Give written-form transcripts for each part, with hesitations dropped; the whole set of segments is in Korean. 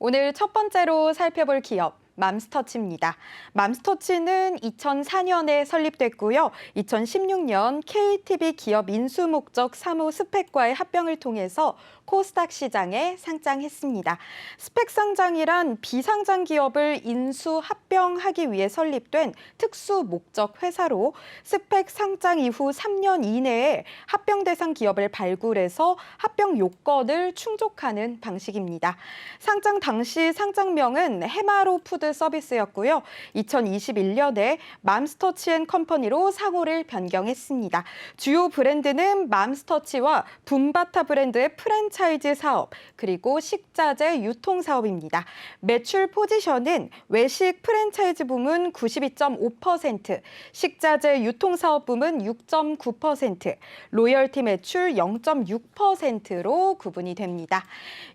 오늘 첫 번째로 살펴볼 기업, 맘스터치입니다. 맘스터치는 2004년에 설립됐고요. 2016년 KTB 기업 인수 목적 사무 스펙과의 합병을 통해서 코스닥 시장에 상장했습니다. 스펙 상장이란 비상장 기업을 인수 합병하기 위해 설립된 특수 목적 회사로 스펙 상장 이후 3년 이내에 합병 대상 기업을 발굴해서 합병 요건을 충족하는 방식입니다. 상장 당시 상장명은 해마로 푸드 서비스였고요. 2021년에 맘스터치앤컴퍼니로 상호를 변경했습니다. 주요 브랜드는 맘스터치와 붐바타 브랜드의 프랜차이즈 사업, 그리고 식자재 유통 사업입니다. 매출 포지션은 외식 프랜차이즈 부문 92.5%, 식자재 유통 사업 부문 6.9%, 로열티 매출 0.6%로 구분이 됩니다.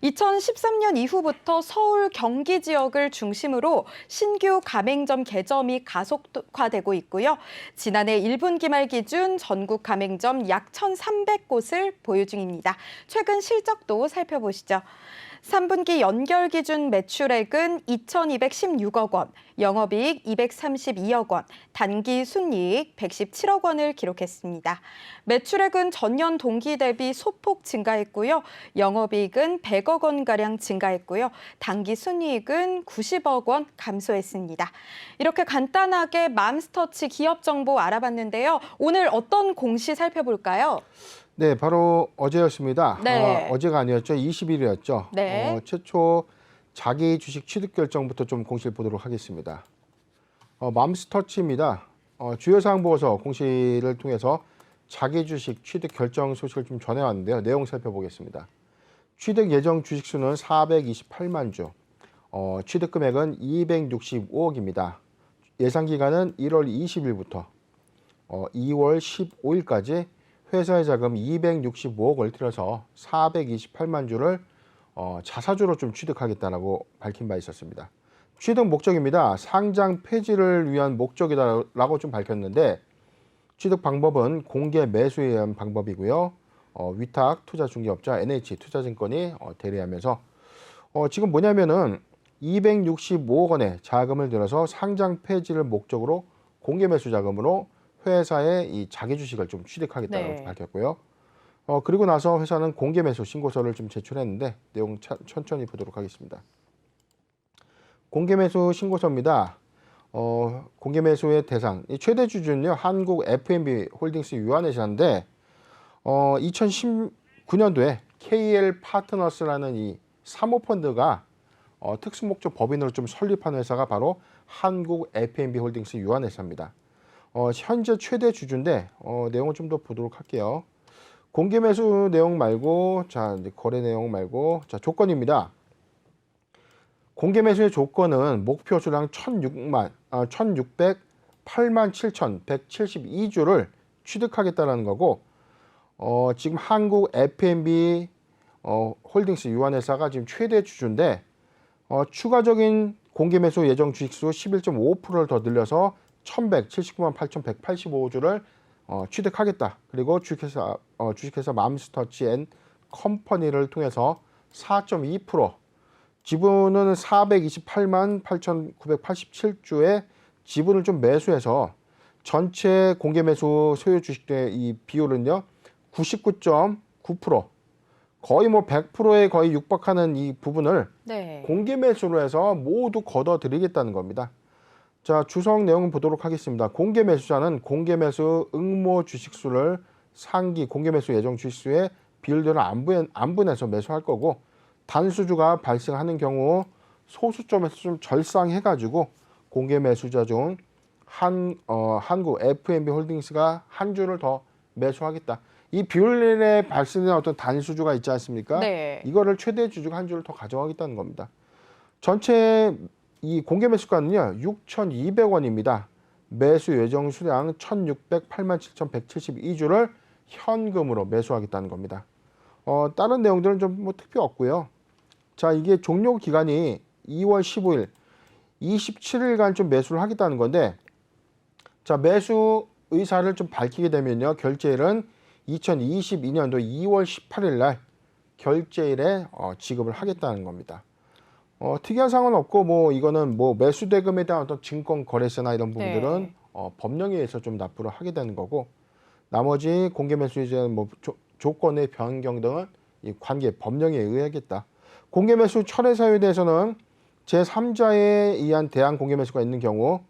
2013년 이후부터 서울, 경기 지역을 중심으로 신규 가맹점 개점이 가속화되고 있고요. 지난해 1분기 말 기준 전국 가맹점 약 1,300곳을 보유 중입니다. 최근 실적도 살펴보시죠. 3분기 연결 기준 매출액은 2,216억 원, 영업이익 232억 원, 단기 순이익 117억 원을 기록했습니다. 매출액은 전년 동기 대비 소폭 증가했고요. 영업이익은 100억 원가량 증가했고요. 단기 순이익은 90억 원 감소했습니다. 이렇게 간단하게 맘스터치 기업 정보 알아봤는데요. 오늘 어떤 공시 살펴볼까요? 네, 바로 어제였습니다. 네. 어제가 아니었죠. 20일이었죠. 네. 최초 자기 주식 취득 결정부터 좀 공시를 보도록 하겠습니다. 맘스터치입니다. 주요 사항 보고서 공시를 통해서 자기 주식 취득 결정 소식을 좀 전해왔는데요. 내용 살펴보겠습니다. 취득 예정 주식 수는 428만 주, 취득 금액은 265억입니다. 예상 기간은 1월 20일부터 2월 15일까지 회사의 자금 265억을 들여서 428만 주를 자사주로 좀 취득하겠다라고 밝힌 바 있었습니다. 취득 목적입니다. 상장 폐지를 위한 목적이다라고 좀 밝혔는데 취득 방법은 공개 매수에 의한 방법이고요. 위탁 투자중개업자 NH투자증권이 대리하면서 지금 뭐냐면은 265억 원의 자금을 들여서 상장 폐지를 목적으로 공개 매수 자금으로 회사의 이 자기 주식을 좀 취득하겠다고 네. 밝혔고요. 그리고 나서 회사는 공개 매수 신고서를 좀 제출했는데 내용 천천히 보도록 하겠습니다. 공개 매수 신고서입니다. 공개 매수의 대상, 최대 주주는요 한국 F&B 홀딩스 유한회사인데 2019년도에 KL 파트너스라는 이 사모펀드가 특수목적 법인으로 좀 설립한 회사가 바로 한국 F&B 홀딩스 유한회사입니다. 현재 최대 주주인데 내용을 좀 더 보도록 할게요. 공개 매수 내용 말고 이제 거래 내용 말고 조건입니다. 공개 매수의 조건은 목표 수량 1,608만 7,172주를 취득하겠다는 거고 지금 한국 F&B 홀딩스 유한회사가 지금 최대 주주인데 추가적인 공개 매수 예정 주식수 11.5%를 더 늘려서 1,179만 8,185주를 취득하겠다. 그리고 주식회사 맘스터치앤컴퍼니를 통해서 4.2%, 지분은 428만 8,987주의 지분을 좀 매수해서 전체 공개 매수 소유 주식의 이 비율은요 99.9%, 거의 뭐 100%에 거의 육박하는 이 부분을 네. 공개 매수로 해서 모두 걷어들이겠다는 겁니다. 자, 주석 내용을 보도록 하겠습니다. 공개 매수자는 공개 매수 응모 주식수를 상기 공개 매수 예정 주식수의 비율대로 안분해서 매수할 거고 단수주가 발생하는 경우 소수점에서 좀 절상해가지고 공개 매수자 중 한국 F&B 홀딩스가 한 주를 더 매수하겠다. 이 비율에 발생된 어떤 단수주가 있지 않습니까? 네. 이거를 최대 주주가 한 주를 더 가져가겠다는 겁니다. 전체 이 공개 매수가는요 6,200원입니다. 매수 예정 수량 1,608만 7,172주를 현금으로 매수하겠다는 겁니다. 다른 내용들은 좀 뭐 특별 없고요. 자, 이게 종료 기간이 2월 15일, 27일간 좀 매수를 하겠다는 건데, 자, 매수 의사를 좀 밝히게 되면요 결제일은 2022년도 2월 18일 날 결제일에 지급을 하겠다는 겁니다. 특이한 사항은 없고 뭐 이거는 뭐 매수 대금에 대한 어떤 증권 거래세나 이런 부분들은 네. 법령에 의해서 좀 납부를 하게 되는 거고 나머지 공개 매수 이제 뭐 조건의 변경 등은 이 관계 법령에 의하겠다. 공개 매수 철회 사유에 대해서는 제3자에 의한 대항 공개 매수가 있는 경우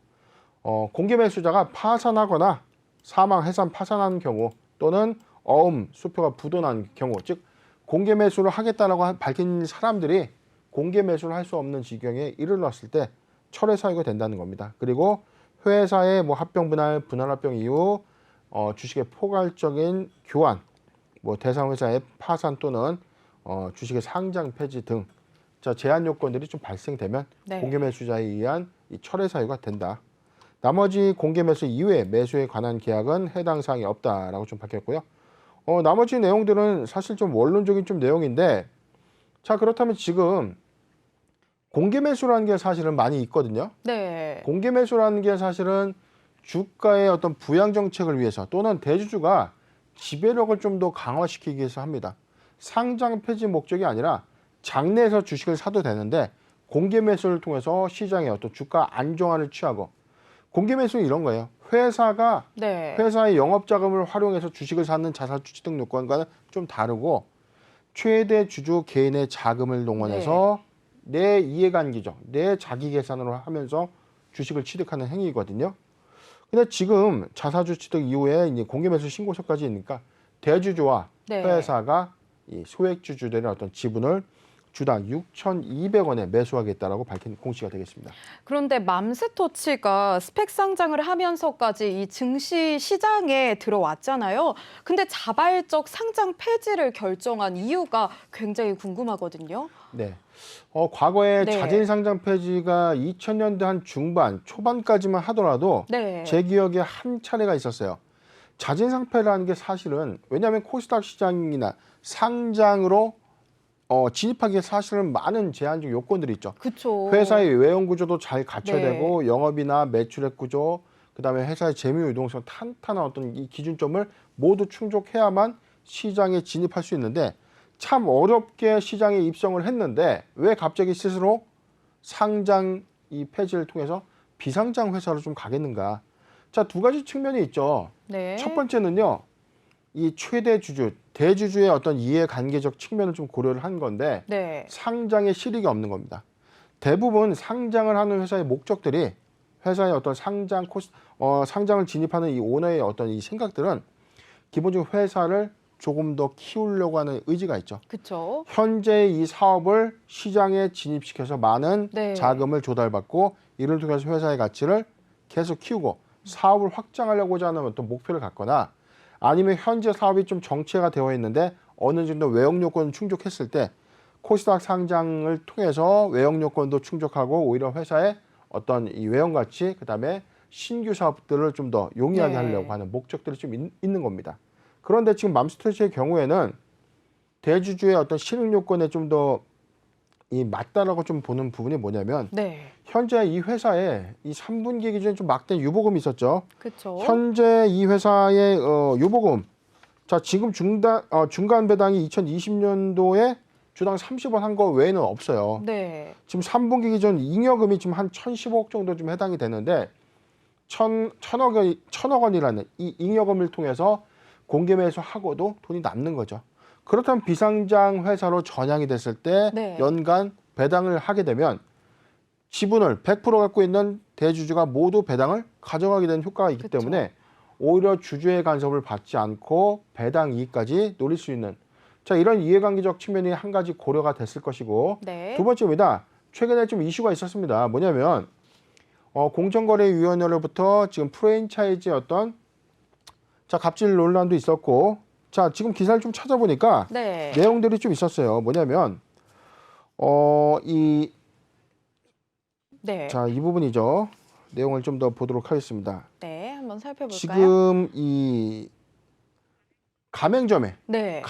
공개 매수자가 파산하거나 사망, 해산, 파산하는 경우 또는 수표가 부도난 경우 즉 공개 매수를 하겠다라고 밝힌 사람들이 공개 매수를 할 수 없는 지경에 이르렀을 때 철회 사유가 된다는 겁니다. 그리고 회사의 뭐 합병 분할, 분할 합병 이후 주식의 포괄적인 교환, 뭐 대상 회사의 파산 또는 주식의 상장 폐지 등 제한 요건들이 좀 발생되면 네. 공개 매수자에 의한 이 철회 사유가 된다. 나머지 공개 매수 이후에 매수에 관한 계약은 해당 사항이 없다라고 좀 밝혔고요. 나머지 내용들은 사실 좀 원론적인 좀 내용인데 자 그렇다면 지금 공개 매수라는 게 사실은 많이 있거든요. 네. 공개 매수라는 게 사실은 주가의 어떤 부양 정책을 위해서 또는 대주주가 지배력을 좀 더 강화시키기 위해서 합니다. 상장 폐지 목적이 아니라 장내에서 주식을 사도 되는데 공개 매수를 통해서 시장의 어떤 주가 안정화를 취하고 공개 매수는 이런 거예요. 회사가 네. 회사의 영업 자금을 활용해서 주식을 사는 자산 주식 등 요건과는 좀 다르고 최대 주주 개인의 자금을 동원해서 내 이해관계죠. 내 자기 계산으로 하면서 주식을 취득하는 행위거든요. 근데 지금 자사주 취득 이후에 이제 공개 매수 신고서까지 있으니까 대주주와 네. 회사가 이 소액주주들의 어떤 지분을 주당 6,200원에 매수하겠다라고 밝힌 공시가 되겠습니다. 그런데 맘스터치가 스펙 상장을 하면서까지 이 증시 시장에 들어왔잖아요. 근데 자발적 상장 폐지를 결정한 이유가 굉장히 궁금하거든요. 네. 과거에 네. 자진 상장 폐지가 2000년대 한 중반, 초반까지만 하더라도 네. 제 기억에 한 차례가 있었어요. 자진 상폐라는 게 사실은 왜냐하면 코스닥 시장이나 상장으로 진입하기 위해 사실은 많은 제한적 요건들이 있죠. 그렇죠. 회사의 외형 구조도 잘 갖춰야 되고 영업이나 매출액 구조, 그다음에 회사의 재무 유동성 탄탄한 어떤 이 기준점을 모두 충족해야만 시장에 진입할 수 있는데 참 어렵게 시장에 입성을 했는데 왜 갑자기 스스로 상장 이 폐지를 통해서 비상장 회사로 좀 가겠는가? 자, 두 가지 측면이 있죠. 네. 첫 번째는요. 이 최대 주주, 대주주의 어떤 이해관계적 측면을 좀 고려를 한 건데 네. 상장에 실익이 없는 겁니다. 대부분 상장을 하는 회사의 목적들이 회사의 어떤 상장을 진입하는 이 오너의 어떤 이 생각들은 기본적으로 회사를 조금 더 키우려고 하는 의지가 있죠. 그렇죠. 현재 이 사업을 시장에 진입시켜서 많은 네. 자금을 조달받고 이를 통해서 회사의 가치를 계속 키우고 사업을 확장하려고자 하는 어떤 목표를 갖거나 아니면 현재 사업이 좀 정체가 되어 있는데 어느 정도 외형 요건을 충족했을 때 코스닥 상장을 통해서 외형 요건도 충족하고 오히려 회사의 어떤 이 외형 가치 그다음에 신규 사업들을 좀 더 용이하게 네. 하려고 하는 목적들이 좀 있는 겁니다. 그런데 지금 맘스터치의 경우에는 대주주의 어떤 실행 요건에 좀 더 이 맞다라고 좀 보는 부분이 뭐냐면 네. 현재 이 회사에 이 3분기 기준에 좀 막대한 유보금이 있었죠. 그렇죠. 현재 이 회사의 유보금 자 지금 중간 배당이 2020년도에 주당 30원 한 거 외에는 없어요. 네. 지금 3분기 기준 잉여금이 지금 한 1,015억 정도 좀 해당이 되는데 천억 원이라는 이 잉여금을 통해서 공개 매수하고도 돈이 남는 거죠. 그렇다면 비상장 회사로 전향이 됐을 때 네. 연간 배당을 하게 되면 지분을 100% 갖고 있는 대주주가 모두 배당을 가져가게 되는 효과가 있기 그쵸. 때문에 오히려 주주의 간섭을 받지 않고 배당 이익까지 노릴 수 있는 자 이런 이해관계적 측면이 한 가지 고려가 됐을 것이고 네. 두 번째입니다. 최근에 좀 이슈가 있었습니다. 뭐냐면 공정거래위원회로부터 지금 프랜차이즈의 어떤 자 갑질 논란도 있었고 자 지금 기사를 좀 찾아보니까 네. 내용들이 좀 있었어요. 뭐냐면 네. 자, 이 부분이죠. 내용을 좀 더 보도록 하겠습니다. 네. 한번 살펴볼까요? 지금 이 가맹점의 네.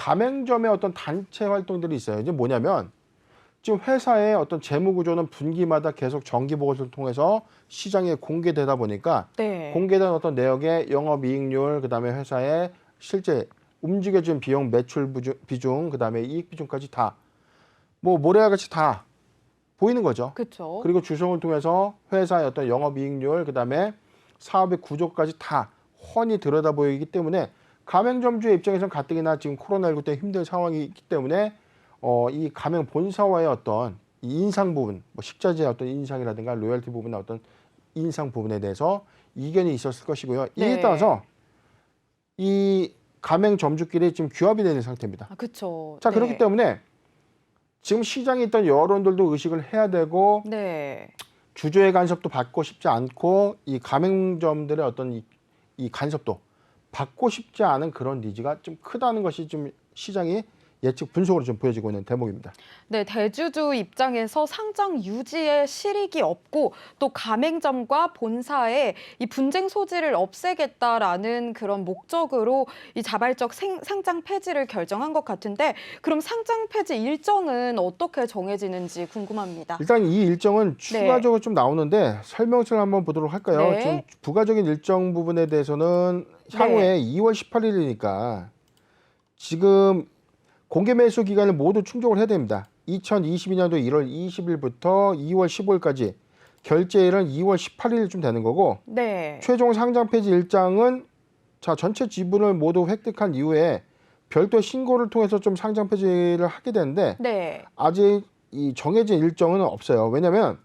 어떤 단체 활동들이 있어요. 이제 뭐냐면 지금 회사의 어떤 재무 구조는 분기마다 계속 정기 보고서를 통해서 시장에 공개되다 보니까 네. 공개된 어떤 내역의 영업이익률, 그다음에 회사의 실제 움직여진 비용, 매출 비중, 그다음에 이익 비중까지 다 뭐 모래같이 다 보이는 거죠. 그렇죠. 그리고 주식을 통해서 회사의 어떤 영업이익률, 그다음에 사업의 구조까지 다 훤히 들여다 보이기 때문에 가맹점주의 입장에서는 가뜩이나 지금 코로나19 때문에 힘든 상황이 있기 때문에 이 가맹 본사와의 어떤 이 인상 부분, 뭐 식자재의 어떤 인상이라든가 로열티 부분의 어떤 인상 부분에 대해서 이견이 있었을 것이고요. 이에 네. 따라서 이 가맹점주끼리 지금 규합이 되는 상태입니다. 아, 그렇죠. 자, 네. 그렇기 때문에 지금 시장에 있던 여론들도 의식을 해야 되고 네. 주주의 간섭도 받고 싶지 않고 이 가맹점들의 어떤 이 간섭도 받고 싶지 않은 그런 니즈가 좀 크다는 것이 좀 시장이 예측 분석으로 좀 보여지고 있는 대목입니다. 네, 대주주 입장에서 상장 유지에 실익이 없고 또 가맹점과 본사의 이 분쟁 소지를 없애겠다라는 그런 목적으로 이 자발적 상장 폐지를 결정한 것 같은데 그럼 상장 폐지 일정은 어떻게 정해지는지 궁금합니다. 일단 이 일정은 추가적으로 좀 나오는데 설명서를 한번 보도록 할까요? 네. 좀 부가적인 일정 부분에 대해서는 향후에 2월 18일이니까 지금 공개 매수 기간을 모두 충족을 해야 됩니다. 2022년도 1월 20일부터 2월 15일까지 결제일은 2월 18일쯤 되는 거고 네. 최종 상장 폐지 일정은 자 전체 지분을 모두 획득한 이후에 별도 신고를 통해서 좀 상장 폐지를 하게 되는데 네. 아직 이 정해진 일정은 없어요. 왜냐하면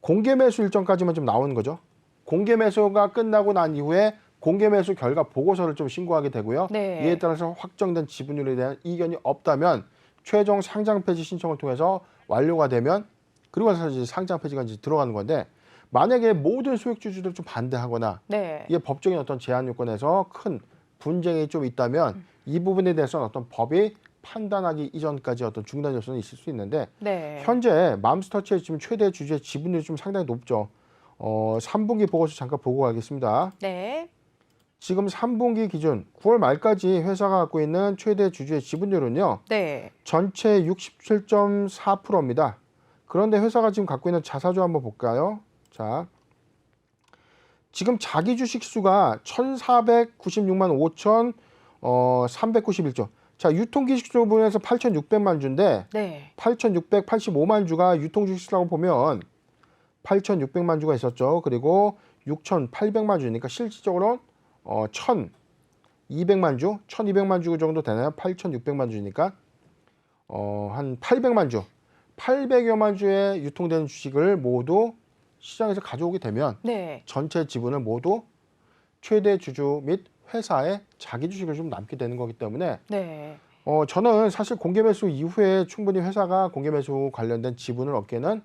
공개 매수 일정까지만 좀 나오는 거죠. 공개 매수가 끝나고 난 이후에 공개 매수 결과 보고서를 좀 신고하게 되고요. 네. 이에 따라서 확정된 지분율에 대한 이견이 없다면 최종 상장 폐지 신청을 통해서 완료가 되면 그리고 나서 이제 상장 폐지가 이제 들어가는 건데 만약에 모든 소액주주들이 좀 반대하거나 네. 이게 법적인 어떤 제한 요건에서 큰 분쟁이 좀 있다면 이 부분에 대해서는 어떤 법이 판단하기 이전까지 어떤 중단 요소는 있을 수 있는데 네. 현재 맘스터치의 지금 최대 주주의 지분율이 좀 상당히 높죠. 3분기 보고서 잠깐 보고 가겠습니다. 네. 지금 3분기 기준 9월 말까지 회사가 갖고 있는 최대 주주의 지분율은요. 네. 전체 67.4%입니다. 그런데 회사가 지금 갖고 있는 자사주 한번 볼까요? 자, 지금 자기 주식 수가 1,496만 5,391조. 자, 유통기식 부분에서 8,600만 주인데 네. 8,685만 주가 유통주식수라고 보면 8,600만 주가 있었죠. 그리고 6,800만 주니까 실질적으로 1,200만 주, 1,200만 주 정도 되나요? 8,600만 주니까 한 800만 주, 800여만 주의 유통되는 주식을 모두 시장에서 가져오게 되면 네. 전체 지분을 모두 최대 주주 및 회사의 자기 주식을 좀 남게 되는 거기 때문에 네. 저는 사실 공개 매수 이후에 충분히 회사가 공개 매수 관련된 지분을 얻기는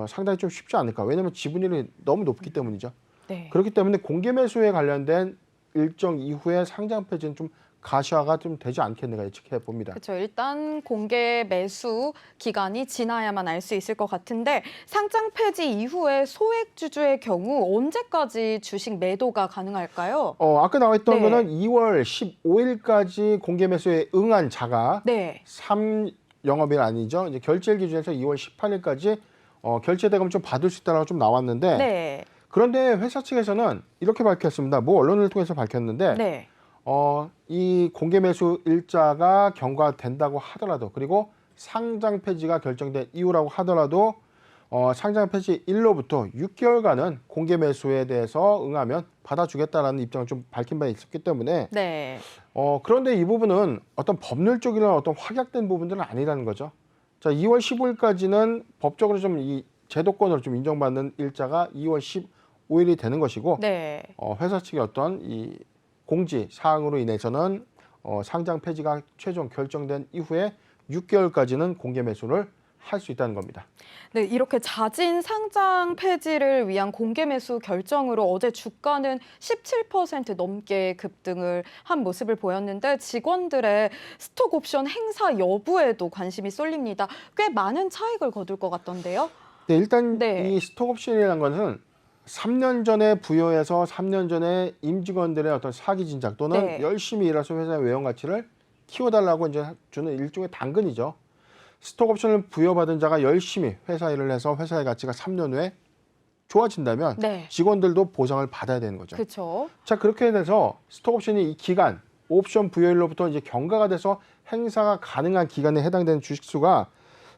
상당히 좀 쉽지 않을까. 왜냐하면 지분율이 너무 높기 때문이죠. 네. 그렇기 때문에 공개 매수에 관련된 일정 이후에 상장 폐지는 좀 가시화가 좀 되지 않겠는가 예측해 봅니다. 그렇죠. 일단 공개 매수 기간이 지나야만 알 수 있을 것 같은데 상장 폐지 이후에 소액 주주의 경우 언제까지 주식 매도가 가능할까요? 아까 나와 있던 네. 거는 2월 15일까지 공개 매수에 응한 자가 네. 3영업일 아니죠. 이제 결제일 기준에서 2월 18일까지 결제 대금 좀 받을 수 있다라고 좀 나왔는데 네. 그런데 회사 측에서는 이렇게 밝혔습니다. 뭐 언론을 통해서 밝혔는데 네. 이 공개 매수 일자가 경과된다고 하더라도 그리고 상장 폐지가 결정된 이후라고 하더라도 상장 폐지 일로부터 6개월간은 공개 매수에 대해서 응하면 받아주겠다라는 입장을 좀 밝힌 바 있었기 때문에 네. 그런데 이 부분은 어떤 법률적이나 어떤 확약된 부분들은 아니라는 거죠. 자, 2월 15일까지는 법적으로 좀 이 제도권으로 좀 인정받는 일자가 2월 15일이 되는 것이고 네. 회사 측의 어떤 이 공지 사항으로 인해서는 상장 폐지가 최종 결정된 이후에 6개월까지는 공개 매수를 할 수 있다는 겁니다. 네, 이렇게 잦은 상장 폐지를 위한 공개 매수 결정으로 어제 주가는 17% 넘게 급등을 한 모습을 보였는데 직원들의 스톡 옵션 행사 여부에도 관심이 쏠립니다. 꽤 많은 차익을 거둘 것 같던데요. 네, 일단 네. 이 스톡 옵션이라는 것은 3년 전에 부여해서 3년 전에 임직원들의 어떤 사기 진작 또는 네. 열심히 일해서 회사의 외형 가치를 키워달라고 이제 주는 일종의 당근이죠. 스톡 옵션을 부여받은 자가 열심히 회사 일을 해서 회사의 가치가 3년 후에 좋아진다면 네. 직원들도 보상을 받아야 되는 거죠. 그렇죠. 자, 그렇게 돼서 스톡 옵션이 이 기간, 옵션 부여일로부터 이제 경과가 돼서 행사가 가능한 기간에 해당되는 주식 수가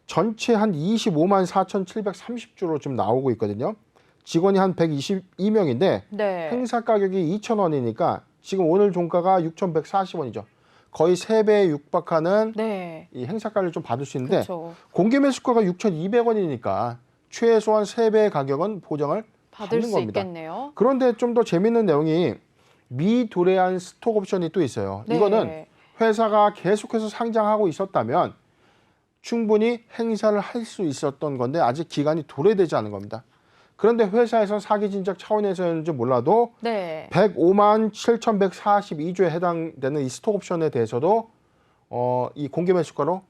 전체 한 25만 4,730주로 좀 나오고 있거든요. 직원이 한 122명인데 네. 행사 가격이 2,000원이니까 지금 오늘 종가가 6,140원이죠. 거의 3배에 육박하는 네. 이 행사가를 좀 받을 수 있는데 그렇죠. 공개 매수가가 6,200원이니까 최소한 3배의 가격은 보장을 받을 받는 수 겁니다. 있겠네요. 그런데 좀 더 재밌는 내용이 미도래한 스톡 옵션이 또 있어요. 네. 이거는 회사가 계속해서 상장하고 있었다면 충분히 행사를 할 수 있었던 건데 아직 기간이 도래되지 않은 겁니다. 그런데 회사에서 사기 진작 차원에서였는지 몰라도 네. 105만 7,142주에 해당되는 이 스톡 옵션에 대해서도 이 공개 매수가로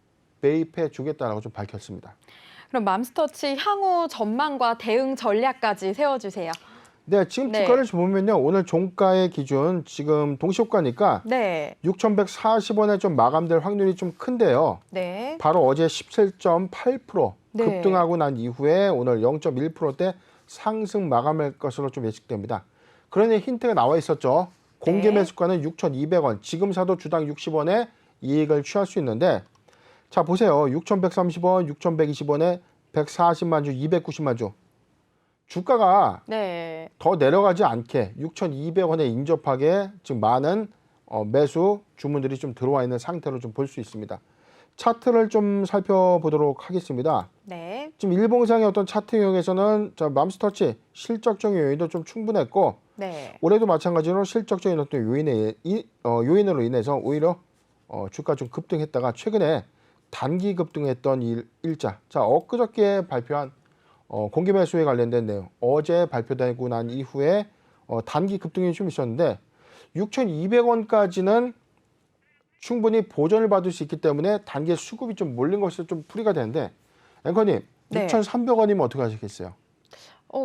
매입해 주겠다라고 좀 밝혔습니다. 그럼 맘스터치 향후 전망과 대응 전략까지 세워주세요. 네, 지금 네. 주가를 보면요. 오늘 종가의 기준 지금 동시효과니까 네. 6,140원에 좀 마감될 확률이 좀 큰데요. 네. 바로 어제 17.8% 네. 급등하고 난 이후에 오늘 0.1%대 상승 마감할 것으로 좀 예측됩니다. 그러니 힌트가 나와 있었죠. 공개 네. 매수가는 6,200원, 지금 사도 주당 60원에 이익을 취할 수 있는데 자 보세요. 6,130원, 6,120원에 140만 주, 290만 주. 주가가 네. 더 내려가지 않게 6,200원에 인접하게 지금 많은 매수 주문들이 좀 들어와 있는 상태로 좀 볼 수 있습니다. 차트를 좀 살펴보도록 하겠습니다. 네. 지금 일봉상의 어떤 차트형에서는 맘스터치 실적적인 요인도 좀 충분했고 네. 올해도 마찬가지로 실적적인 어떤 요인으로 인해서 오히려 주가 좀 급등했다가 최근에 단기 급등했던 일자. 자 엊그저께 발표한 공개 매수에 관련된 내용 어제 발표되고 난 이후에 단기 급등이 좀 있었는데 6,200원까지는 충분히 보전을 받을 수 있기 때문에 단기 수급이 좀 몰린 것으로 좀 풀이가 되는데 앵커님 네. 6,300원이면 어떻게 하시겠어요?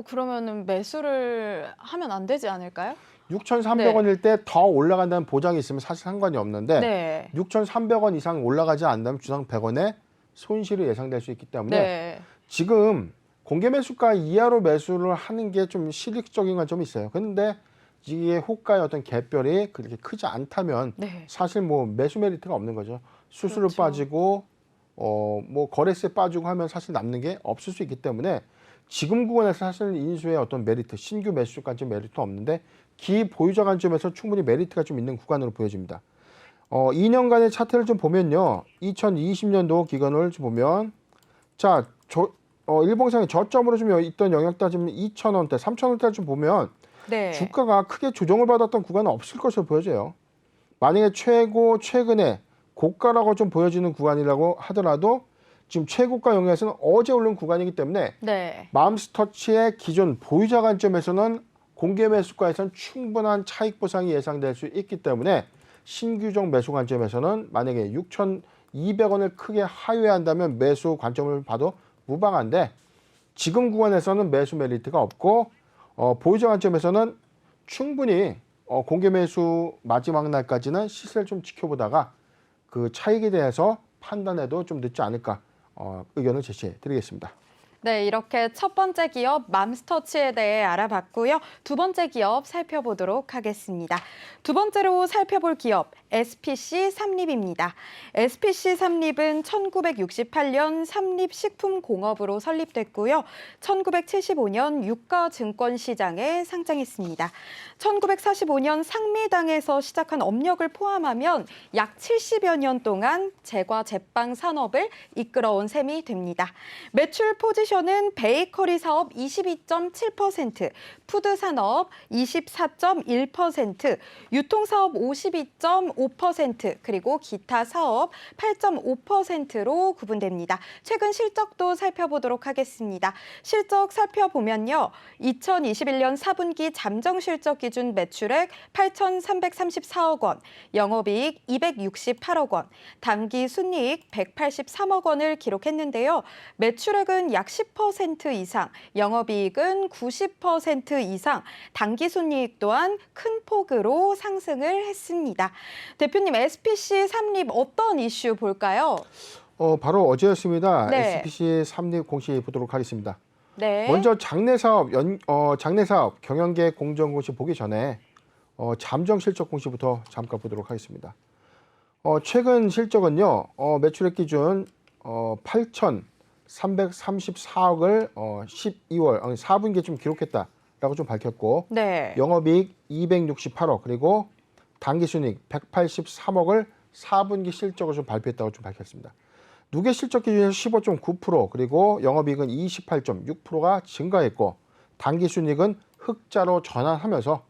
그러면은 매수를 하면 안 되지 않을까요? 6,300원일 때 더 올라간다는 보장이 있으면 사실 상관이 없는데 네. 6,300원 이상 올라가지 않는다면 주당 100원의 손실이 예상될 수 있기 때문에 네. 지금 공개 매수가 이하로 매수를 하는 게 좀 실익적인 건 좀 있어요. 그런데 이게 호가의 어떤 갭별이 그렇게 크지 않다면 네. 사실 뭐 매수 메리트가 없는 거죠. 수수료 그렇죠. 빠지고 뭐 거래세 빠지고 하면 사실 남는 게 없을 수 있기 때문에 지금 구간에서 사실 인수의 어떤 메리트, 신규 매수 관점 메리트 없는데 기보유자 관점에서 충분히 메리트가 좀 있는 구간으로 보여집니다. 2년간의 차트를 좀 보면요. 2020년도 기간을 좀 보면 자, 일봉상의 저점으로 좀 있던 영역대 지금 2,000원대, 3,000원대 좀 보면 네. 주가가 크게 조정을 받았던 구간은 없을 것으로 보여져요. 만약에 최근에 고가라고 좀 보여지는 구간이라고 하더라도 지금 최고가 영역에서는 어제 오른 구간이기 때문에 네. 맘스터치의 기존 보유자 관점에서는 공개 매수가에서는 충분한 차익 보상이 예상될 수 있기 때문에 신규적 매수 관점에서는 만약에 6,200원을 크게 하회한다면 매수 관점을 봐도 무방한데 지금 구간에서는 매수 메리트가 없고 보유자 관점에서는 충분히 공개 매수 마지막 날까지는 시세를 좀 지켜보다가 그 차익에 대해서 판단해도 좀 늦지 않을까 의견을 제시해 드리겠습니다. 네, 이렇게 첫 번째 기업 맘스터치에 대해 알아봤고요. 두 번째 기업 살펴보도록 하겠습니다. 두 번째로 살펴볼 기업 SPC 삼립입니다. SPC 삼립은 1968년 삼립식품공업으로 설립됐고요. 1975년 유가증권시장에 상장했습니다. 1945년 상미당에서 시작한 업력을 포함하면 약 70여 년 동안 제과 제빵 산업을 이끌어온 셈이 됩니다. 매출 포지션은 베이커리 사업 22.7%, 푸드 산업 24.1%, 유통 사업 52.5%, 그리고 기타 사업 8.5%로 구분됩니다. 최근 실적도 살펴보도록 하겠습니다. 실적 살펴보면요. 2021년 4분기 잠정 실적 기준 매출액 8,334억 원, 영업이익 268억 원, 당기 순이익 183억 원을 기록했는데요. 매출액은 약 10% 이상, 영업이익은 90% 이상, 당기순이익 또한 큰 폭으로 상승을 했습니다. 대표님, SPC 삼립 어떤 이슈 볼까요? 바로 어제였습니다. 네. SPC 삼립 공시 보도록 하겠습니다. 네. 먼저 장내 사업 경영계획 공정 공시 보기 전에 잠정 실적 공시부터 잠깐 보도록 하겠습니다. 최근 실적은요. 매출액 기준 334억을 12월 4분기에 좀 기록했다라고 좀 밝혔고 네. 영업이익 268억 그리고 당기순이익 183억을 4분기 실적을 좀 발표했다고 좀 밝혔습니다. 누계 실적 기준에서 15.9% 그리고 영업이익은 28.6%가 증가했고 당기순이익은 흑자로 전환하면서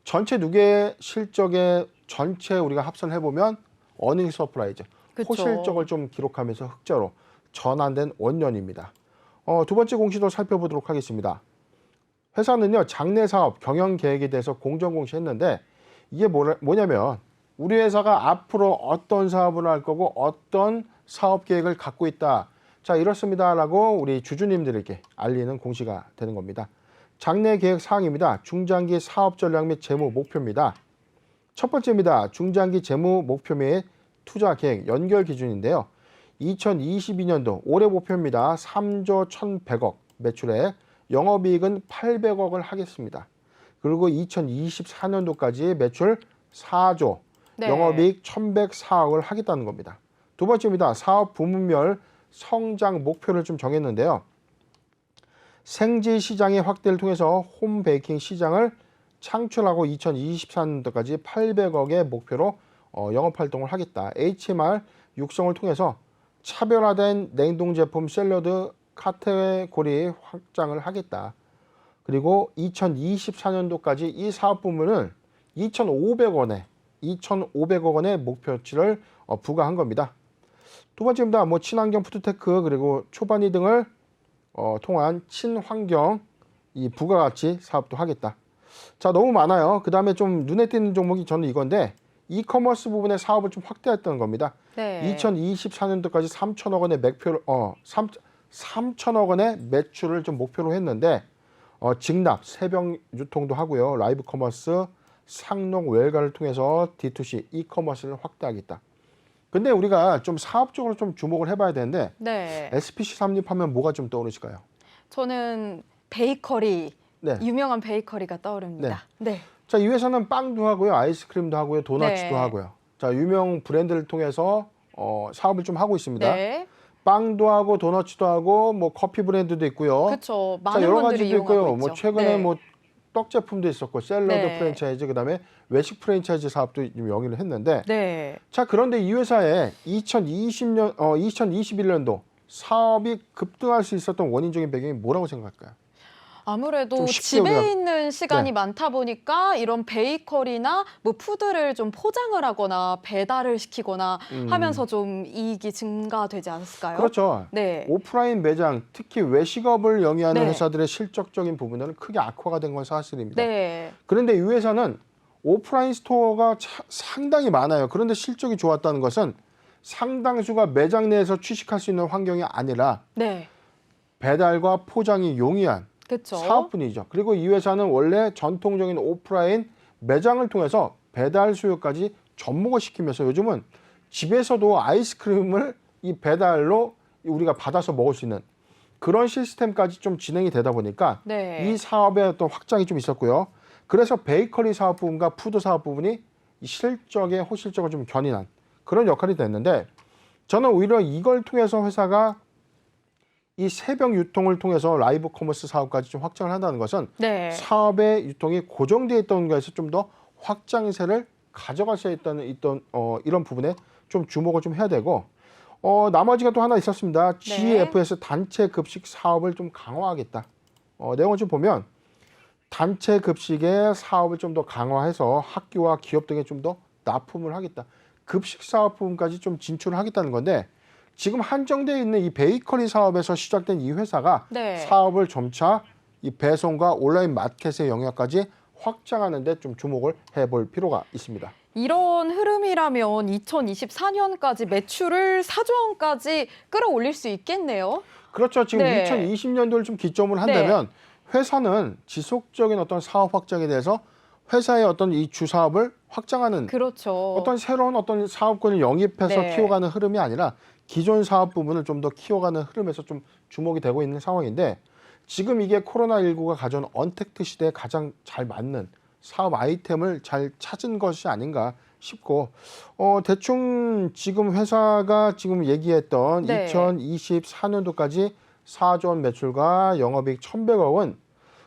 전체 누계 실적의 전체 우리가 합산을 해보면 어닝 서프라이즈 그쵸. 호실적을 좀 기록하면서 흑자로 전환된 원년입니다. 두 번째 공시도 살펴보도록 하겠습니다. 회사는요 장래 사업 경영 계획에 대해서 공정 공시했는데 이게 뭐냐면 우리 회사가 앞으로 어떤 사업을 할 거고 어떤 사업 계획을 갖고 있다. 자 이렇습니다라고 우리 주주님들에게 알리는 공시가 되는 겁니다. 장래 계획 사항입니다. 중장기 사업 전략 및 재무 목표입니다. 첫 번째입니다. 중장기 재무 목표 및 투자 계획 연결 기준인데요. 2022년도 올해 목표입니다. 3조 1,100억 매출에 영업이익은 800억을 하겠습니다. 그리고 2024년도까지 매출 4조, 네. 영업이익 1,104억을 하겠다는 겁니다. 두 번째입니다. 사업 부문별 성장 목표를 좀 정했는데요. 생지 시장의 확대를 통해서 홈베이킹 시장을 창출하고 2024년도까지 800억의 목표로 영업활동을 하겠다. HMR 육성을 통해서 차별화된 냉동 제품 샐러드 카테고리 확장을 하겠다. 그리고 2024년도까지 이 사업 부문을 2,500억 원의 목표치를 부과한 겁니다. 두 번째입니다. 친환경 푸드테크 그리고 초반이 등을 통한 친환경 이 부가가치 사업도 하겠다. 자 너무 많아요. 그 다음에 좀 눈에 띄는 종목이 저는 이건데 이커머스 부분의 사업을 좀 확대했다는 겁니다. 네. 2024년도까지 3천억 원의 매표를 3천억 원의 매출을 좀 목표로 했는데 직납, 새벽 유통도 하고요. 라이브 커머스, 상록 외과를 통해서 D2C 이커머스를 확대하겠다. 근데 우리가 좀 사업적으로 좀 주목을 해봐야 되는데 네. SPC 삼립하면 뭐가 좀 떠오르실까요? 저는 베이커리, 네. 유명한 베이커리가 떠오릅니다. 네. 자, 이 회사는 빵도 하고요, 아이스크림도 하고요, 도넛도 네. 하고요. 자, 유명 브랜드를 통해서 사업을 좀 하고 있습니다. 네. 빵도 하고 도넛도 하고 커피 브랜드도 있고요. 그렇죠. 자, 많은 여러 분들이 가지도 있고요. 이용하고 있죠. 최근에 네. 떡 제품도 있었고 샐러드 네. 프랜차이즈 그다음에 외식 프랜차이즈 사업도 좀 영위를 했는데 네. 자 그런데 이 회사의 2021년도 사업이 급등할 수 있었던 원인적인 배경이 뭐라고 생각할까요? 아무래도 좀 쉽게 집에 우리가- 있는 시간이 네. 많다 보니까 이런 베이커리나 푸드를 좀 포장을 하거나 배달을 시키거나 하면서 좀 이익이 증가되지 않았을까요? 그렇죠. 네. 오프라인 매장, 특히 외식업을 영위하는 네. 회사들의 실적적인 부분은 크게 악화가 된 건 사실입니다. 네. 그런데 이 회사는 오프라인 스토어가 상당히 많아요. 그런데 실적이 좋았다는 것은 상당수가 매장 내에서 취식할 수 있는 환경이 아니라 네. 배달과 포장이 용이한 그렇죠. 사업뿐이죠. 그리고 이 회사는 원래 전통적인 오프라인 매장을 통해서 배달 수요까지 접목을 시키면서 요즘은 집에서도 아이스크림을 이 배달로 우리가 받아서 먹을 수 있는 그런 시스템까지 좀 진행이 되다 보니까 네. 이 사업의 어떤 확장이 좀 있었고요. 그래서 베이커리 사업 부분과 푸드 사업 부분이 이 실적의 호실적을 좀 견인한 그런 역할이 됐는데 저는 오히려 이걸 통해서 회사가 이 새벽 유통을 통해서 라이브 커머스 사업까지 좀 확장을 한다는 것은 네. 사업의 유통이 고정되어 있던 것에서 좀 더 확장세를 가져갈 수 있다는 이런 부분에 좀 주목을 좀 해야 되고 나머지가 또 하나 있었습니다. GFS 단체 급식 사업을 좀 강화하겠다. 내용을 좀 보면 단체 급식의 사업을 좀 더 강화해서 학교와 기업 등에 좀 더 납품을 하겠다. 급식 사업 부분까지 좀 진출을 하겠다는 건데 지금 한정되어 있는 이 베이커리 사업에서 시작된 이 회사가 네. 사업을 점차 이 배송과 온라인 마켓의 영역까지 확장하는 데 좀 주목을 해볼 필요가 있습니다. 이런 흐름이라면 2024년까지 매출을 4조 원까지 끌어올릴 수 있겠네요. 그렇죠. 지금 네. 2020년도를 좀 기점으로 한다면 회사는 지속적인 어떤 사업 확장에 대해서 회사의 어떤 이 주사업을 확장하는 그렇죠. 어떤 새로운 어떤 사업권을 영입해서 네. 키워가는 흐름이 아니라 기존 사업 부분을 좀 더 키워가는 흐름에서 좀 주목이 되고 있는 상황인데 지금 이게 코로나19가 가져온 언택트 시대에 가장 잘 맞는 사업 아이템을 잘 찾은 것이 아닌가 싶고 대충 지금 회사가 지금 얘기했던 네. 2024년도까지 4조 원 매출과 영업이익 1,100억은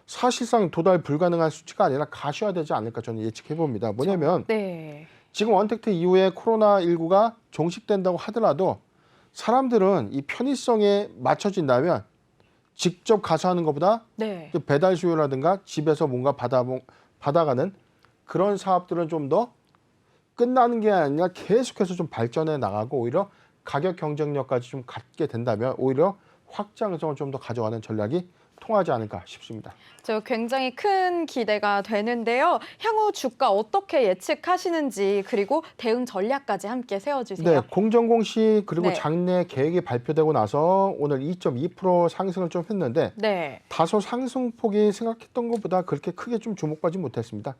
사실상 도달 불가능한 수치가 아니라 가시화되지 않을까 저는 예측해 봅니다. 뭐냐면 네. 지금 원택트 이후에 코로나19가 종식된다고 하더라도 사람들은 이 편의성에 맞춰진다면 직접 가서 하는 것보다 네. 배달 수요라든가 집에서 뭔가 받아가는 그런 사업들은 좀 더 끝나는 게 아니라 계속해서 좀 발전해 나가고 오히려 가격 경쟁력까지 좀 갖게 된다면 오히려 확장성을 좀 더 가져가는 전략이 통하지 않을까 싶습니다. 저 굉장히 큰 기대가 되는데요. 향후 주가 어떻게 예측하시는지 그리고 대응 전략까지 함께 세워주세요. 네, 공정공시 그리고 네. 장내 계획이 발표되고 나서 오늘 2.2% 상승을 좀 했는데 네. 다소 상승폭이 생각했던 것보다 그렇게 크게 좀 주목받지 못했습니다.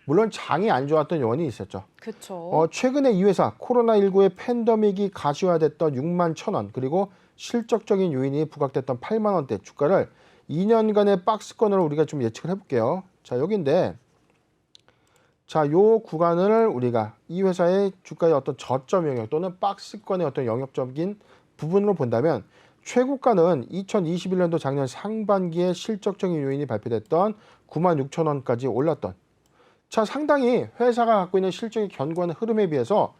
물론 장이 안 좋았던 요인이 있었죠. 그렇죠. 최근에 이 회사 코로나19의 팬데믹이 가시화됐던 6만 1,000원 그리고 실적적인 요인이 부각됐던 8만 원대 주가를 2년간의 박스권으로 우리가 좀 예측을 해볼게요. 자, 여기인데 자, 요 구간을 우리가 이 회사의 주가의 어떤 저점 영역 또는 박스권의 어떤 영역적인 부분으로 본다면 최고가는 2021년도 작년 상반기에 실적적인 요인이 발표됐던 9만 6천 원까지 올랐던 자, 상당히 회사가 갖고 있는 실적이 견고한 흐름에 비해서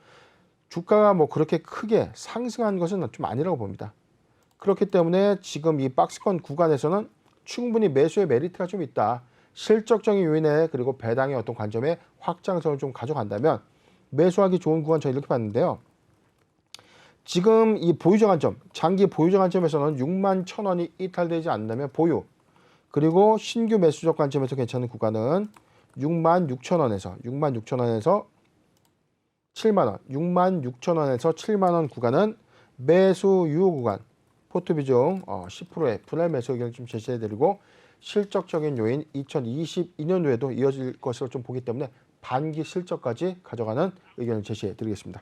주가가 뭐 그렇게 크게 상승한 것은 좀 아니라고 봅니다. 그렇기 때문에 지금 이 박스권 구간에서는 충분히 매수의 메리트가 좀 있다. 실적적인 요인에 그리고 배당의 어떤 관점에 확장성을 좀 가져간다면 매수하기 좋은 구간 저희 이렇게 봤는데요. 지금 이 보유자 관점, 장기 보유자 관점에서는 6만 1,000원이 이탈되지 않는다면 보유. 그리고 신규 매수적 관점에서 괜찮은 구간은 6만 6천 원에서 7만 원, 6만 6천 원에서 7만 원 구간은 매수 유효 구간. 포트 비중 10%의 분할 매수 의견을 좀 제시해드리고 실적적인 요인 2022년도에도 이어질 것으로 좀 보기 때문에 반기 실적까지 가져가는 의견을 제시해드리겠습니다.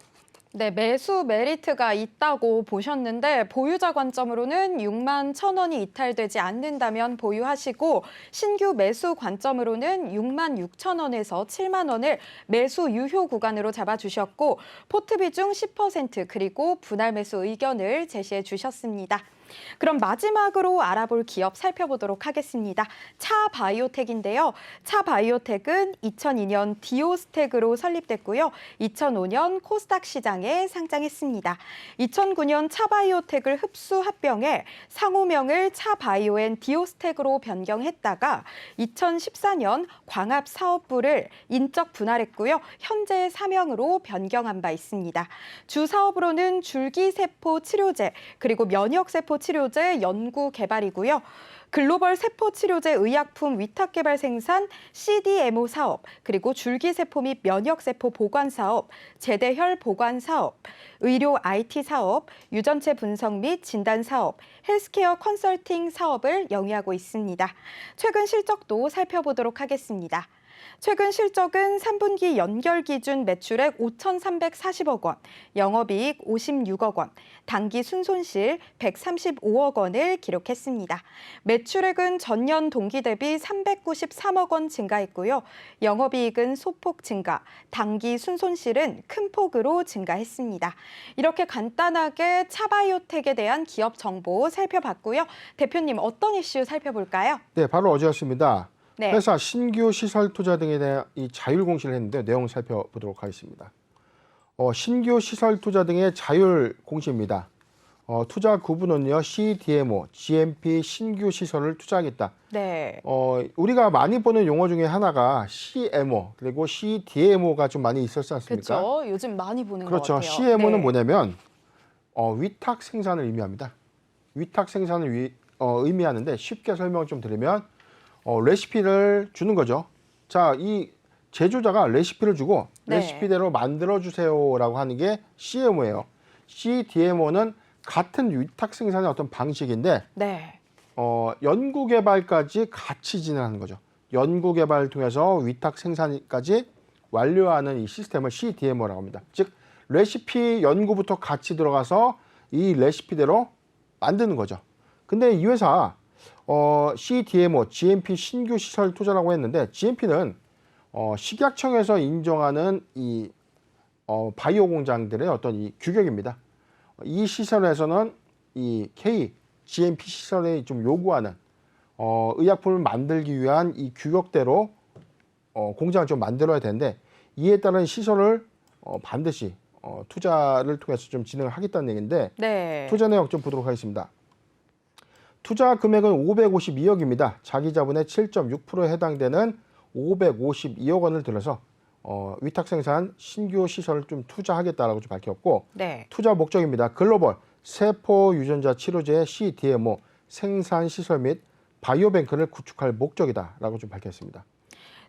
네, 매수 메리트가 있다고 보셨는데 보유자 관점으로는 6만 1,000원이 이탈되지 않는다면 보유하시고 신규 매수 관점으로는 6만 6천 원에서 7만 원을 매수 유효 구간으로 잡아주셨고 포트 비중 10% 그리고 분할 매수 의견을 제시해 주셨습니다. 그럼 마지막으로 알아볼 기업 살펴보도록 하겠습니다. 차바이오텍인데요. 차바이오텍은 2002년 디오스텍으로 설립됐고요. 2005년 코스닥 시장에 상장했습니다. 2009년 차바이오텍을 흡수 합병해 상호명을 차바이오앤 디오스텍으로 변경했다가 2014년 광합사업부를 인적 분할했고요. 현재 사명으로 변경한 바 있습니다. 주 사업으로는 줄기세포 치료제 그리고 면역세포 치료제 연구 개발이고요. 글로벌 세포 치료제 의약품 위탁 개발 생산 CDMO 사업, 그리고 줄기세포 및 면역세포 보관 사업, 제대혈 보관 사업, 의료 IT 사업, 유전체 분석 및 진단 사업, 헬스케어 컨설팅 사업을 영위하고 있습니다. 최근 실적도 살펴보도록 하겠습니다. 최근 실적은 3분기 연결 기준 매출액 5,340억 원, 영업이익 56억 원, 당기 순손실 135억 원을 기록했습니다. 매출액은 전년 동기 대비 393억 원 증가했고요. 영업이익은 소폭 증가, 당기 순손실은 큰 폭으로 증가했습니다. 이렇게 간단하게 차바이오텍에 대한 기업 정보 살펴봤고요. 대표님 어떤 이슈 살펴볼까요? 네, 바로 어제였습니다. 네. 회사 신규 시설 투자 등에 대한 이 자율 공시를 했는데 내용 살펴보도록 하겠습니다. 신규 시설 투자 등의 자율 공시입니다. 투자 구분은요, CDMO, GMP 신규 시설을 투자하겠다. 네. 우리가 많이 보는 용어 중에 하나가 CMO 그리고 CDMO가 좀 많이 있었지 않습니까? 그렇죠. 요즘 많이 보는 것 그렇죠. 같아요. CMO는 네. 뭐냐면 위탁 생산을 의미합니다. 위탁 생산을 의미하는데 쉽게 설명을 좀 드리면 레시피를 주는 거죠. 자, 이 제조자가 레시피를 주고 네. 레시피대로 만들어주세요라고 하는 게 CMO예요. CDMO는 같은 위탁 생산의 어떤 방식인데 네. 연구개발까지 같이 진행하는 거죠. 연구개발을 통해서 위탁 생산까지 완료하는 이 시스템을 CDMO라고 합니다. 즉 레시피 연구부터 같이 들어가서 이 레시피대로 만드는 거죠. 근데 이 회사 CDMO, GMP 신규 시설 투자라고 했는데 GMP는 식약청에서 인정하는 이 바이오 공장들의 어떤 이 규격입니다. 이 시설에서는 이 K, GMP 시설에 좀 요구하는 의약품을 만들기 위한 이 규격대로 공장을 좀 만들어야 되는데 이에 따른 시설을 반드시 투자를 통해서 좀 진행을 하겠다는 얘기인데 네. 투자 내역 좀 보도록 하겠습니다. 투자 금액은 552억입니다. 자기 자본의 7.6%에 해당되는 552억 원을 들여서 위탁 생산 신규 시설을 좀 투자하겠다라고 좀 밝혔고 네. 투자 목적입니다. 글로벌 세포 유전자 치료제 CDMO 생산 시설 및 바이오뱅크를 구축할 목적이다라고 좀 밝혔습니다.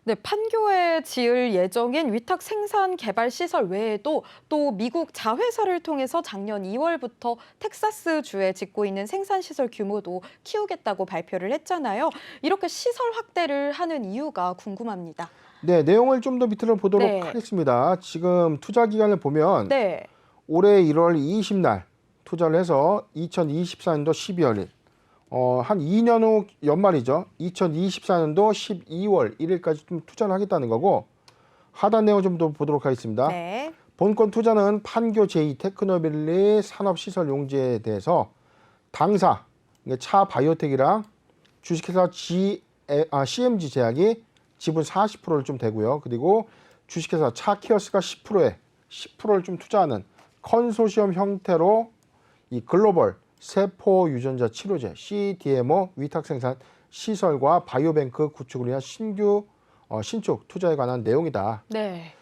네, 판교에 지을 예정인 위탁 생산 개발 시설 외에도 또 미국 자회사를 통해서 작년 2월부터 텍사스 주에 짓고 있는 생산 시설 규모도 키우겠다고 발표를 했잖아요. 이렇게 시설 확대를 하는 이유가 궁금합니다. 네, 내용을 좀 더 밑으로 보도록 네. 하겠습니다. 지금 투자 기간을 보면 네. 올해 1월 20날 투자를 해서 2024년도 12월일 한 2년 후 연말이죠. 2024년도 12월 1일까지 좀 투자를 하겠다는 거고 하단 내용 좀 더 보도록 하겠습니다. 네. 본건 투자는 판교 제2테크노밸리 산업시설 용지에 대해서 당사 차 바이오텍이랑 주식회사 CMG 제약이 지분 40%를 좀 되고요. 그리고 주식회사 차키어스가 10%를 좀 투자하는 컨소시엄 형태로 이 글로벌 세포 유전자 치료제 CDMO 위탁 생산 시설과 바이오뱅크 구축을 위한 신축 투자에 관한 내용이다. 네.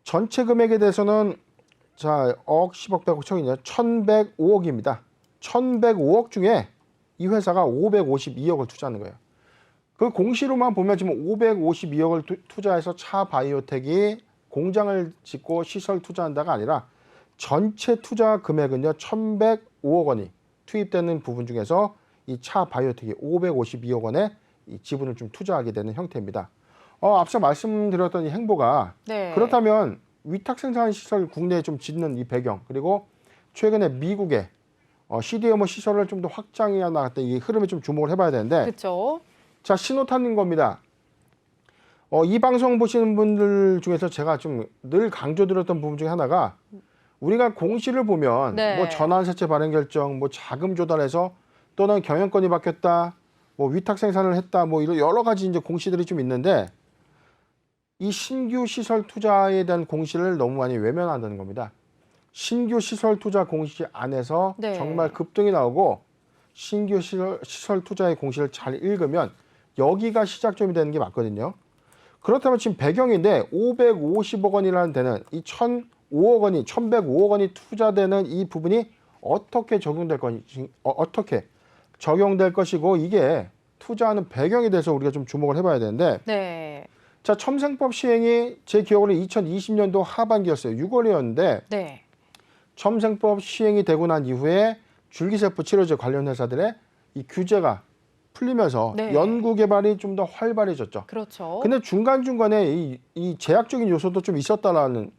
전체 금액에 대해서는 자, 억, 10억, 100억, 1000억이냐 1105억입니다. 1105억 중에 이 회사가 552억을 투자하는 거예요. 그 공시로만 보면 지금 552억을 투자해서 차 바이오텍이 공장을 짓고 시설 투자한다가 아니라 전체 투자 금액은요 1105억 원이 투입되는 부분 중에서 이 차 바이오텍이 552억 원의 이 지분을 좀 투자하게 되는 형태입니다. 앞서 말씀드렸던 이 행보가 네. 그렇다면 위탁 생산 시설 국내에 좀 짓는 이 배경 그리고 최근에 미국의 CDMO 시설을 좀 더 확장해 나갔다 이 흐름에 좀 주목을 해봐야 되는데 그렇죠. 자 신호탄인 겁니다. 이 방송 보시는 분들 중에서 제가 좀 늘 강조드렸던 부분 중에 하나가 우리가 공시를 보면 네. 뭐 전환사채 발행 결정, 뭐 자금 조달해서 또는 경영권이 바뀌었다, 뭐 위탁 생산을 했다, 뭐 이런 여러 가지 이제 공시들이 좀 있는데 이 신규 시설 투자에 대한 공시를 너무 많이 외면한다는 겁니다. 신규 시설 투자 공시 안에서 네. 정말 급등이 나오고 신규 시설 투자의 공시를 잘 읽으면 여기가 시작점이 되는 게 맞거든요. 그렇다면 지금 배경인데 550억 원이라는 데는 이 1,005억 원이 1,105억 원이 투자되는 이 부분이 어떻게 적용될 것이고 이게 투자하는 배경에 대해서 우리가 좀 주목을 해봐야 되는데 네. 자 첨생법 시행이 제 기억으로 2020년도 하반기였어요. 6월이었는데 네. 첨생법 시행이 되고 난 이후에 줄기세포 치료제 관련 회사들의 이 규제가 풀리면서 네. 연구 개발이 좀 더 활발해졌죠. 그렇죠. 근데 중간중간에 이 제약적인 요소도 좀 있었다라는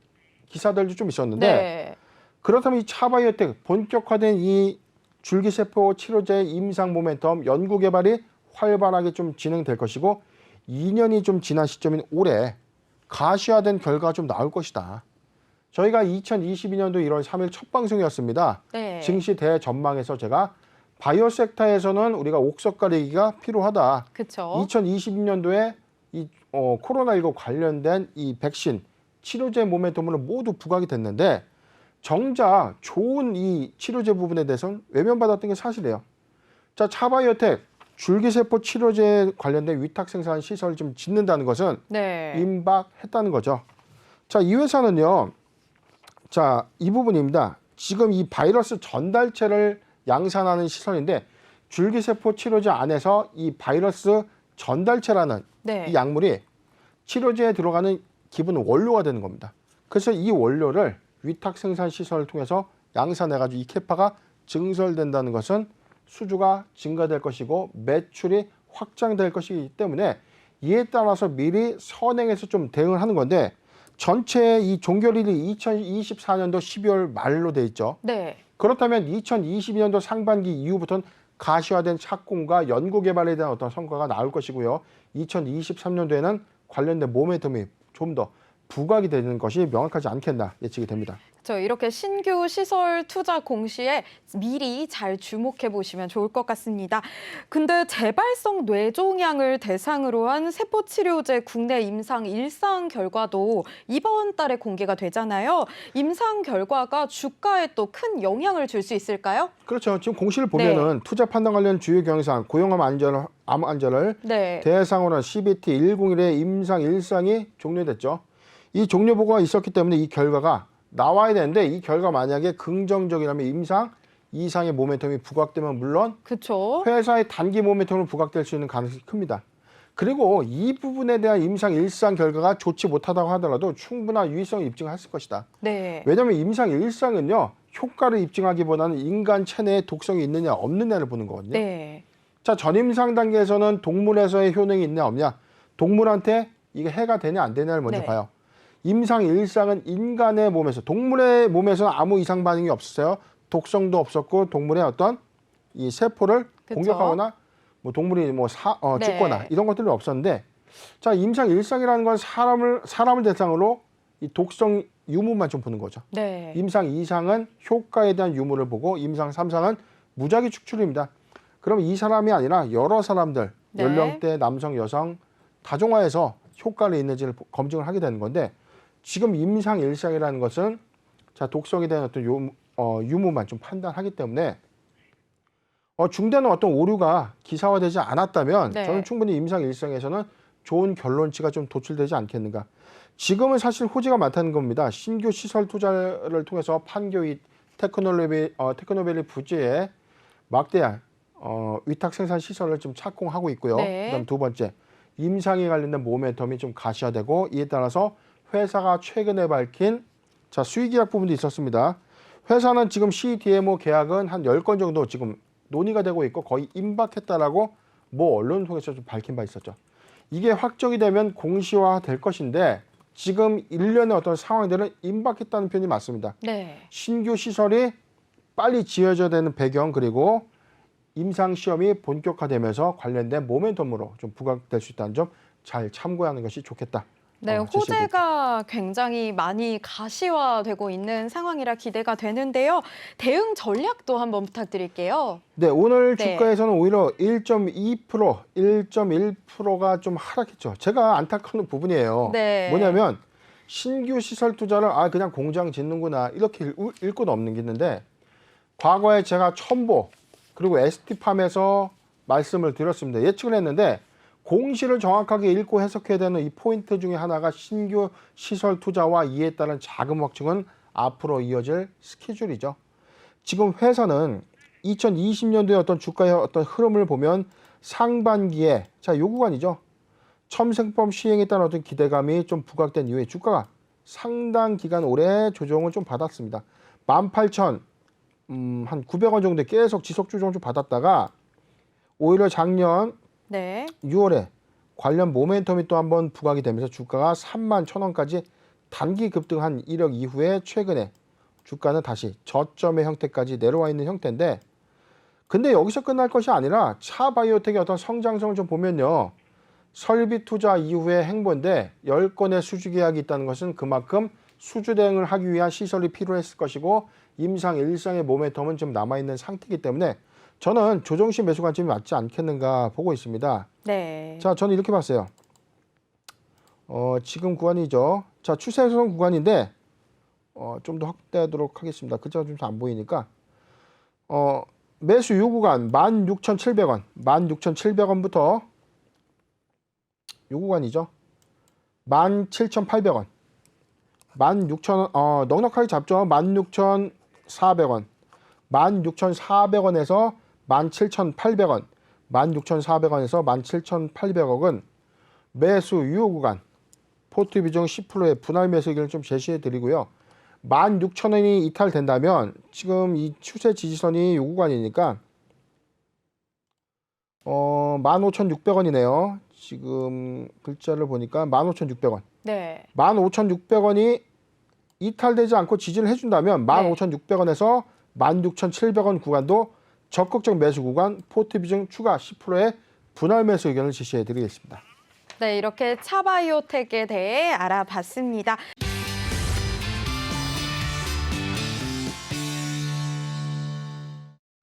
기사들도 좀 있었는데 네. 그렇다면 이 차바이오텍 본격화된 이 줄기세포 치료제 임상 모멘텀 연구 개발이 활발하게 좀 진행될 것이고 2년이 좀 지난 시점인 올해 가시화된 결과가 좀 나올 것이다. 저희가 2022년도 1월 3일 첫 방송이었습니다. 네. 증시 대전망에서 제가 바이오 섹터에서는 우리가 옥석 가리기가 필요하다. 그렇죠. 2022년도에 이 코로나19 관련된 이 백신 치료제 모멘텀으로 모두 부각이 됐는데 정작 좋은 이 치료제 부분에 대해서는 외면받았던 게 사실이에요. 자, 차바이오텍 줄기세포 치료제 관련된 위탁 생산 시설을 좀 짓는다는 것은 네. 임박했다는 거죠. 자, 이 회사는요. 자, 이 부분입니다. 지금 이 바이러스 전달체를 양산하는 시설인데 줄기세포 치료제 안에서 이 바이러스 전달체라는 네. 이 약물이 치료제에 들어가는 기본 원료가 되는 겁니다. 그래서 이 원료를 위탁 생산 시설을 통해서 양산해가지고 이 캐파가 증설된다는 것은 수주가 증가될 것이고 매출이 확장될 것이기 때문에 이에 따라서 미리 선행해서 좀 대응을 하는 건데 전체 이 종결일이 2024년도 12월 말로 돼 있죠. 네. 그렇다면 2022년도 상반기 이후부터는 가시화된 착공과 연구 개발에 대한 어떤 성과가 나올 것이고요. 2023년도에는 관련된 모멘텀이 좀 더 부각이 되는 것이 명확하지 않겠나 예측이 됩니다. 이렇게 신규 시설 투자 공시에 미리 잘 주목해 보시면 좋을 것 같습니다. 근데 재발성 뇌종양을 대상으로 한 세포 치료제 국내 임상 1상 결과도 이번 달에 공개가 되잖아요. 임상 결과가 주가에 또 큰 영향을 줄 수 있을까요? 그렇죠. 지금 공시를 보면은 투자 판단 관련 주요 경영상, 고용암 안전을 네. 대상으로 한 CBT-101의 임상 1상이 종료됐죠. 이 종료 보고가 있었기 때문에 이 결과가 나와야 되는데 이 결과 만약에 긍정적이라면 임상 2상의 모멘텀이 부각되면 물론 그렇죠. 회사의 단기 모멘텀으로 부각될 수 있는 가능성이 큽니다. 그리고 이 부분에 대한 임상 1상 결과가 좋지 못하다고 하더라도 충분한 유의성을 입증했을 것이다. 네. 왜냐하면 임상 1상은요. 효과를 입증하기보다는 인간 체내에 독성이 있느냐 없느냐를 보는 거거든요. 네. 자, 전임상 단계에서는 동물에서의 효능이 있냐 없냐, 동물한테 이게 해가 되냐 안 되냐를 먼저 네. 봐요. 임상 1상은 인간의 몸에서, 동물의 몸에서는 아무 이상 반응이 없었어요. 독성도 없었고 동물의 어떤 이 세포를 그쵸. 공격하거나 뭐 동물이 뭐 네. 죽거나 이런 것들이 없었는데, 자, 임상 1상이라는 건 사람을 대상으로 이 독성 유무만 좀 보는 거죠. 네. 임상 2상은 효과에 대한 유무를 보고 임상 3상은 무작위 축출입니다. 그럼 이 사람이 아니라 여러 사람들, 네. 연령대, 남성, 여성, 다종화해서 효과를 있는지를 검증을 하게 되는 건데, 지금 임상 1상이라는 것은 자, 독성에 대한 어떤 유무만 좀 판단하기 때문에 중대한 어떤 오류가 기사화되지 않았다면 네. 저는 충분히 임상 1상에서는 좋은 결론치가 좀 도출되지 않겠는가. 지금은 사실 호재가 많다는 겁니다. 신규 시설 투자를 통해서 판교이 테크노밸리 부지에 막대한 위탁 생산 시설을 좀 착공하고 있고요. 네. 그다음 두 번째, 임상에 관련된 모멘텀이 좀 가시화되고, 이에 따라서 회사가 최근에 밝힌 자, 수익 계약 부분도 있었습니다. 회사는 지금 CDMO 계약은 한 10건 정도 지금 논의가 되고 있고 거의 임박했다라고 언론 통해서 좀 밝힌 바 있었죠. 이게 확정이 되면 공시화 될 것인데 지금 일련의 어떤 상황들은 임박했다는 표현이 맞습니다. 네. 신규 시설이 빨리 지어져야 되는 배경, 그리고 임상 시험이 본격화되면서 관련된 모멘텀으로 좀 부각될 수 있다는 점 잘 참고하는 것이 좋겠다. 네, 제시해드릴게요. 호재가 굉장히 많이 가시화되고 있는 상황이라 기대가 되는데요. 대응 전략도 한번 부탁드릴게요. 네, 오늘 네. 주가에서는 오히려 1.2%, 1.1%가 좀 하락했죠. 제가 안타까운 부분이에요. 네. 뭐냐면 신규 시설 투자를 그냥 공장 짓는구나 이렇게 읽고 넘기는데, 과거에 제가 첨보 그리고 ST팜에서 말씀을 드렸습니다. 예측을 했는데 공시를 정확하게 읽고 해석해야 되는 이 포인트 중에 하나가 신규 시설 투자와 이에 따른 자금 확충은 앞으로 이어질 스케줄이죠. 지금 회사는 2020년도의 어떤 주가의 어떤 흐름을 보면 상반기에 요 구간이죠. 첨생법 시행에 따른 어떤 기대감이 좀 부각된 이후에 주가가 상당 기간 오래 조정을 좀 받았습니다. 18,000 한 900원 정도 계속 지속 조정을 좀 받았다가 오히려 작년 네. 6월에 관련 모멘텀이 또 한번 부각이 되면서 주가가 31,000원까지 단기 급등한 이력 이후에 최근에 주가는 다시 저점의 형태까지 내려와 있는 형태인데, 근데 여기서 끝날 것이 아니라 차바이오텍의 어떤 성장성을 좀 보면요. 설비 투자 이후의 행보인데 10건의 수주 계약이 있다는 것은 그만큼 수주 대응을 하기 위한 시설이 필요했을 것이고, 임상 1상의 모멘텀은 좀 남아있는 상태이기 때문에 저는 조정시 매수 관점이 맞지 않겠는가 보고 있습니다. 네. 자, 저는 이렇게 봤어요. 지금 구간이죠. 자, 추세선 구간인데 좀 더 확대하도록 하겠습니다. 글자가 좀 안 보이니까 매수 요 구간 16,700원, 16,700원부터 요 구간이죠. 17,800원, 16,000원, 넉넉하게 잡죠. 16,400원, 16,400원에서 17,800원, 16,400원에서 17,800억은 매수 유효 구간, 포트 비중 10%의 분할 매수 의견을 좀 제시해 드리고요. 16,000원이 이탈된다면 지금 이 추세 지지선이 요 구간이니까 15,600원이네요. 지금 글자를 보니까 15,600원. 네. 15,600원이 이탈되지 않고 지지를 해준다면 15,600원에서 16,700원 구간도 적극적 매수 구간, 포트 비중 추가 10%의 분할 매수 의견을 제시해 드리겠습니다. 네, 이렇게 차바이오텍에 대해 알아봤습니다.